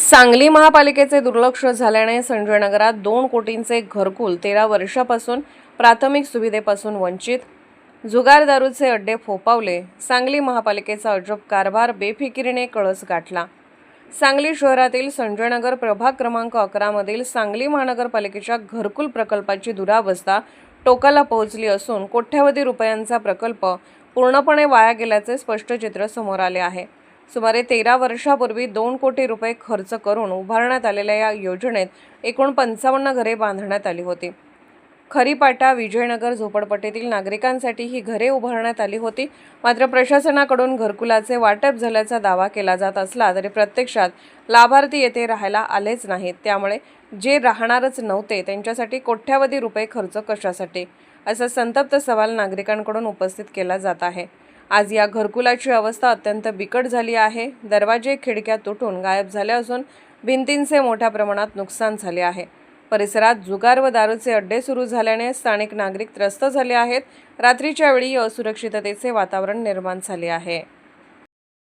सांगली महापालिकेचे दुर्लक्ष झाल्याने संजय नगरात 2 कोटींचे घरकुल 13 वर्षापासून प्राथमिक सुविधेपासून वंचित. जुगार दारूचे अड्डे फोपावले. सांगली महापालिकेचा अजब कारभार बेफिकिरीने कळस गाठला. सांगली शहरातील संजय नगर प्रभाग क्रमांक 11 मधील सांगली महानगरपालिकेच्या घरकुल प्रकल्पाची दुरावस्था टोकाला पोहोचली असून कोट्यवधी रुपयांचा प्रकल्प पूर्णपणे वाया गेल्याचे स्पष्ट चित्र समोर आले आहे. सुमारे 13 वर्षापूर्वी 2 कोटी रुपये खर्च करून उभारण्यात आलेल्या या योजनेत एकूण 55 घरे बांधण्यात आली होती. खरीपाटा विजयनगर झोपडपट्टीतील नागरिकांसाठी ही घरे उभारण्यात आली होती. मात्र प्रशासनाकडून घरकुलाचे वाटप झाल्याचा दावा केला जात असला तरी प्रत्यक्षात लाभार्थी येथे राहायला आलेच नाहीत. त्यामुळे जे राहणारच नव्हते त्यांच्यासाठी कोट्यवधी रुपये खर्च कशासाठी, असा संतप्त सवाल नागरिकांकडून उपस्थित केला जात आहे. आज या घरकुलाची अवस्था अत्यंत बिकट झाली आहे. दरवाजे खिडक्या तुटून गायब झाल्या असून भिंतींचे मोठ्या प्रमाणात नुकसान झाले आहे. परिसरात जुगार व दारूचे अड्डे सुरू झाल्याने स्थानिक नागरिक त्रस्त झाले आहेत. रात्रीच्या वेळी असुरक्षिततेचे वातावरण निर्माण झाले आहे.